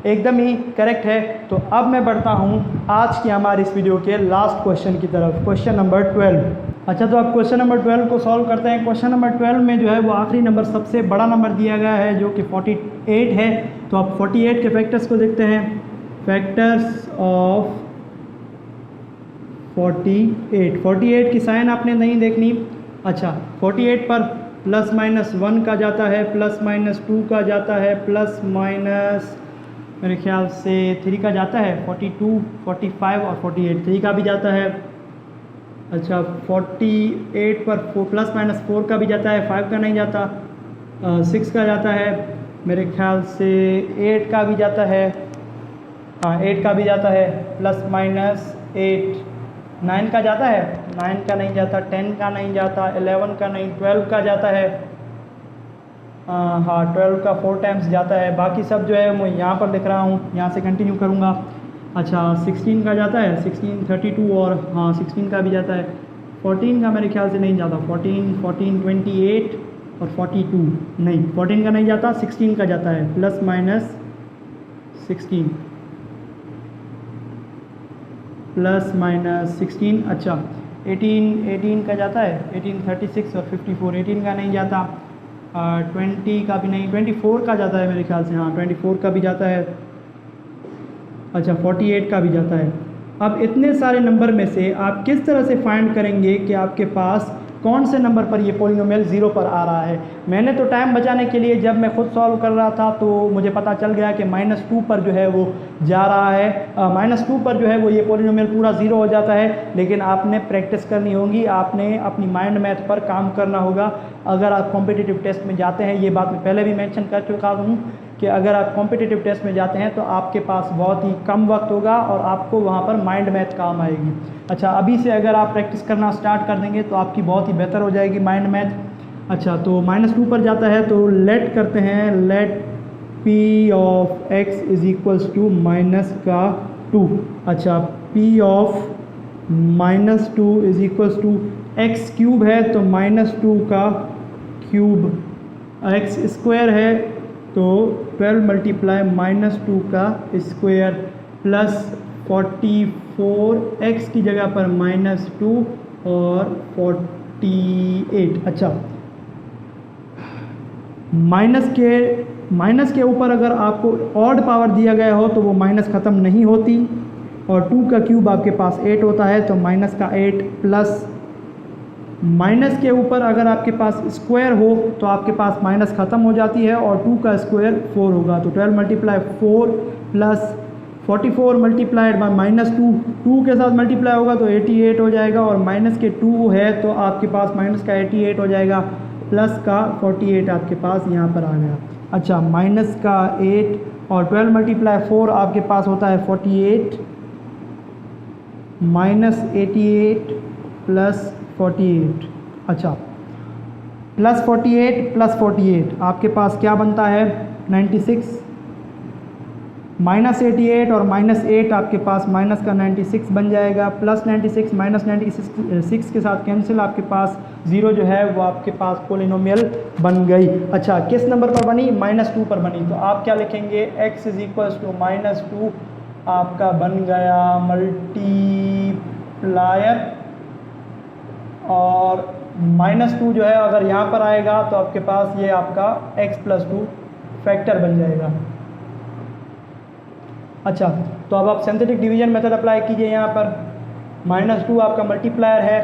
एकदम ही करेक्ट है। तो अब मैं बढ़ता हूँ आज की हमारी इस वीडियो के लास्ट क्वेश्चन की तरफ, क्वेश्चन नंबर 12। अच्छा, तो अब क्वेश्चन नंबर 12 को सॉल्व करते हैं। क्वेश्चन नंबर 12 में जो है वो आखिरी नंबर सबसे बड़ा नंबर दिया गया है जो कि 48 है। तो आप 48 के फैक्टर्स को देखते हैं। फैक्टर्स ऑफ 48 की साइन आपने नहीं देखनी। अच्छा, 48 पर प्लस माइनस 1 का जाता है, प्लस माइनस 2 का जाता है, प्लस माइनस मेरे ख्याल से 3 का जाता है, 42, 45 और 48 3 का भी जाता है। अच्छा, 48 पर प्लस माइनस 4 का भी जाता है, 5 का नहीं जाता, 6 का जाता है, मेरे ख्याल से 8 का भी जाता है, हाँ 8 का भी जाता है, प्लस माइनस 8, 9 का जाता है, 9 का नहीं जाता, 10 का नहीं जाता, 11 का नहीं, 12 का जाता है, हाँ 12 का 4 टाइम्स जाता है। बाकी सब जो है मैं यहाँ पर लिख रहा हूँ, यहाँ से कंटिन्यू करूँगा। अच्छा, 16 का जाता है, 16, 32 और हाँ 16 का भी जाता है, 14 का मेरे ख्याल से नहीं जाता, 14, 28 और 42 नहीं, 14 का नहीं जाता, 16 का जाता है, प्लस माइनस 16, प्लस माइनस 16। अच्छा, 18 का जाता है, 18, 36 और 54, 18 का नहीं जाता, 20 का भी नहीं, 24 का जाता है मेरे ख्याल से, हाँ 24 का भी जाता है। अच्छा, 48 का भी जाता है। अब इतने सारे नंबर में से आप किस तरह से फाइंड करेंगे कि आपके पास कौन से नंबर पर ये पॉलिनोमियल 0 पर आ रहा है। मैंने तो टाइम बचाने के लिए जब मैं खुद सॉल्व कर रहा था तो मुझे पता चल गया कि -2 पर जो है वो जा रहा है, -2 पर जो है वो ये पॉलिनोमियल पूरा 0 हो जाता है। लेकिन आपने प्रैक्टिस करनी होगी, आपने अपनी माइंड मैथ पर काम करना होगा। अगर आप कॉम्पिटिटिव टेस्ट में जाते हैं, ये बात मैं पहले भी मेंशन कर चुका हूँ कि अगर आप कॉम्पिटिटिव टेस्ट में जाते हैं तो आपके पास बहुत ही कम वक्त होगा और आपको वहाँ पर माइंड मैथ काम आएगी। अच्छा, अभी से अगर आप प्रैक्टिस करना स्टार्ट कर देंगे तो आपकी बहुत ही बेहतर हो जाएगी माइंड मैथ। अच्छा, तो -2 पर जाता है तो लेट करते हैं, let p of x is equals to minus का 2। अच्छा, p of -2 is equals to x cube है तो -2 का क्यूब, x स्क्वायर है तो 12 मल्टीप्लाई -2 का स्क्वायर प्लस 44, x की जगह पर -2 और 48। अच्छा, माइनस के ऊपर अगर आपको ऑड पावर दिया गया हो तो वो माइनस ख़त्म नहीं होती और 2 का क्यूब आपके पास 8 होता है तो माइनस का 8 प्लस माइनस के ऊपर अगर आपके पास स्क्वायर हो तो आपके पास माइनस ख़त्म हो जाती है और 2 का स्क्वायर 4 होगा तो 12 मल्टीप्लाई 4 प्लस 44 मल्टीप्लाइड बाय -2, 2 के साथ मल्टीप्लाई होगा तो 88 हो जाएगा और माइनस के 2 है तो आपके पास माइनस का 88 हो जाएगा, प्लस का 48 आपके पास यहाँ पर आ गया। अच्छा, माइनस का 8 और 12 मल्टीप्लाई 4 आपके पास होता है 48 माइनस 88 प्लस 48। अच्छा, प्लस 48 आपके पास क्या बनता है 96, माइनस 88 और -8 आपके पास माइनस का 96 बन जाएगा, प्लस 96 माइनस 96 के साथ कैंसिल, आपके पास 0 जो है वो आपके पास पॉलिनोमियल बन गई। अच्छा, किस नंबर पर बनी -2 पर बनी तो आप क्या लिखेंगे x इज इक्वल्स टू -2 आपका बन गया मल्टीप्लायर और -2 जो है अगर यहाँ पर आएगा तो आपके पास ये आपका x + 2 फैक्टर बन जाएगा। अच्छा, तो अब आप सिंथेटिक डिवीजन मेथड अप्लाई कीजिए। यहाँ पर -2 आपका मल्टीप्लायर है,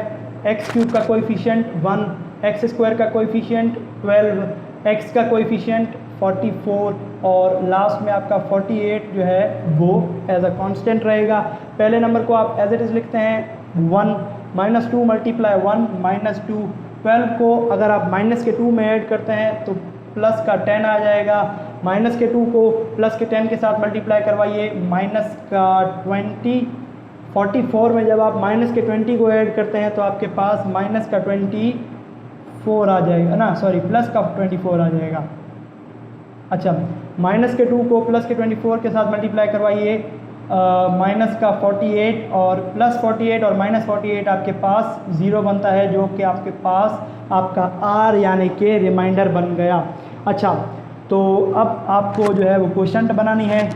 एक्स क्यूब का कोएफिशिएंट 1, एक्स स्क्वायर का कोएफिशिएंट 12, एक्स का कोएफिशिएंट 44 और लास्ट में आपका 48 जो है वो एज अ कांस्टेंट रहेगा। पहले नंबर को आप एज इट इज़ लिखते हैं 1, -2 मल्टीप्लाई 1 -2, 12 को अगर आप माइनस के 2 में ऐड करते हैं तो प्लस का 10 आ जाएगा, माइनस के 2 को प्लस के 10 के साथ मल्टीप्लाई करवाइए, माइनस का 20, 44 में जब आप माइनस के 20 को ऐड करते हैं तो आपके पास माइनस का 24 आ जाएगा ना, सॉरी प्लस का 24 आ जाएगा। अच्छा, माइनस के 2 को प्लस के 24 के साथ मल्टीप्लाई करवाइए, माइनस का 48 और प्लस 48 और माइनस 48 आपके पास 0 बनता है, जो कि आपके पास आपका आर यानी कि रिमाइंडर बन गया। अच्छा, तो अब आपको जो है वो क्वोशंट बनानी है।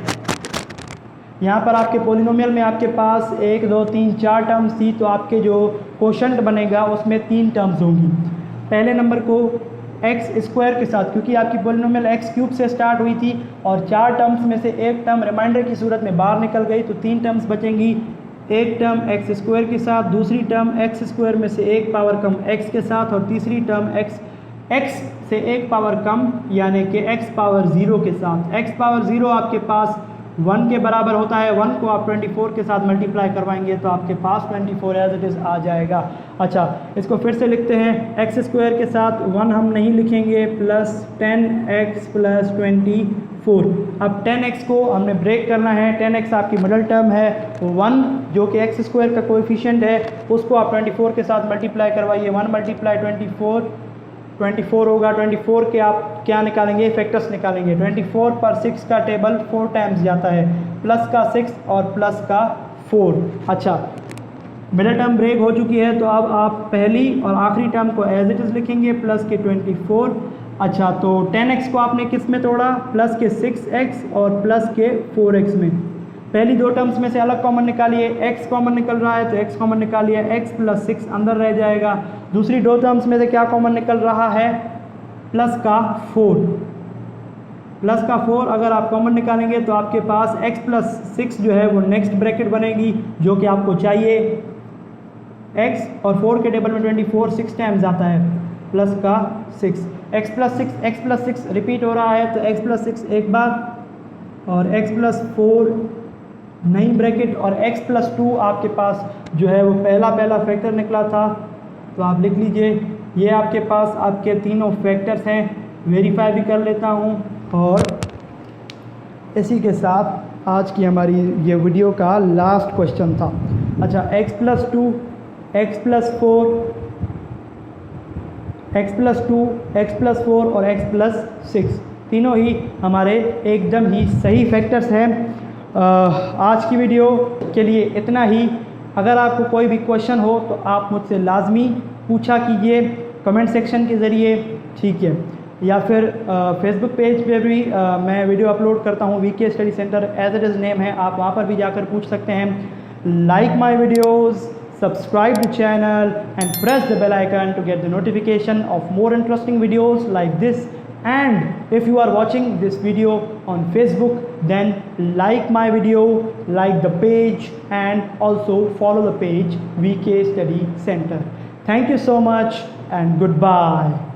यहाँ पर आपके पोलिनोमियल में आपके पास 1 2 3 4 टर्म्स थी, तो आपके जो क्वोशंट बनेगा उसमें 3 टर्म्स होंगी। पहले नंबर को एक्स स्क्वायर के साथ, क्योंकि आपकी पोलिनोमियल एक्स क्यूब से स्टार्ट हुई थी और 4 टर्म्स में से एक टर्म रिमाइंडर की सूरत में बाहर निकल गई, तो 3 टर्म्स बचेंगी। एक टर्म एक्स स्क्वायर के साथ, दूसरी टर्म एक्स स्क्वायर में से एक पावर कम एक्स के साथ और तीसरी टर्म एक्स से एक पावर कम यानी कि एक्स पावर 0 के साथ। एक्स पावर 0 आपके पास 1 के बराबर होता है, 1 को आप 24 के साथ मल्टीप्लाई करवाएंगे तो आपके पास 24 एज इट इज़ आ जाएगा। अच्छा, इसको फिर से लिखते हैं, एक्स स्क्वायर के साथ 1 हम नहीं लिखेंगे, प्लस 10x प्लस 24। अब 10x को हमने ब्रेक करना है, 10x आपकी मिडल टर्म है, 1 जो कि एक्स स्क्वायर का कोएफिशिएंट है उसको आप 24 के साथ मल्टीप्लाई करवाइए, 1 मल्टीप्लाई 24 होगा। 24 के आप क्या निकालेंगे, फैक्टर्स निकालेंगे। 24 पर 6 का टेबल 4 टाइम्स जाता है, प्लस का 6 और प्लस का 4। अच्छा, मिडिल टर्म ब्रेक हो चुकी है, तो अब आप पहली और आखिरी टर्म को एज इट इज़ लिखेंगे, प्लस के 24। अच्छा, तो 10x को आपने किस में तोड़ा, प्लस के 6x और प्लस के 4x में। पहली 2 टर्म्स में से अलग कॉमन निकालिए, x कॉमन निकल रहा है तो x कॉमन निकालिए, x प्लस 6 अंदर रह जाएगा। दूसरी 2 टर्म्स में से क्या कॉमन निकल रहा है, प्लस का 4। प्लस का 4 अगर आप कॉमन निकालेंगे तो आपके पास x प्लस 6 जो है वो नेक्स्ट ब्रैकेट बनेगी, जो कि आपको चाहिए। x और 4 के टेबल में 24 6 टाइम्स आता है, प्लस का 6, x प्लस 6 रिपीट हो रहा है तो x प्लस 6 एक बार और x प्लस 4 नई ब्रैकेट और x प्लस 2 आपके पास जो है वो पहला फैक्टर निकला था, तो आप लिख लीजिए। ये आपके पास आपके तीनों फैक्टर्स हैं, वेरीफाई भी कर लेता हूँ। और इसी के साथ आज की हमारी ये वीडियो का लास्ट क्वेश्चन था। अच्छा, x plus 2, x plus 4, x plus 2, x plus 4 और x प्लस 6 तीनों ही हमारे एकदम ही सही फैक्टर्स हैं। आज की वीडियो के लिए इतना ही। अगर आपको कोई भी क्वेश्चन हो तो आप मुझसे लाजमी पूछा कीजिए कमेंट सेक्शन के ज़रिए, ठीक है, या फिर फेसबुक पेज पे भी मैं वीडियो अपलोड करता हूँ, VK study centre as it is name है, आप वहाँ पर भी जाकर पूछ सकते हैं। Like my videos, subscribe the channel and press the bell icon to get the notification of more interesting videos like this. And if you are watching this video on Facebook, then like my video, like the page and also follow the page VK Study Center. Thank you so much and goodbye.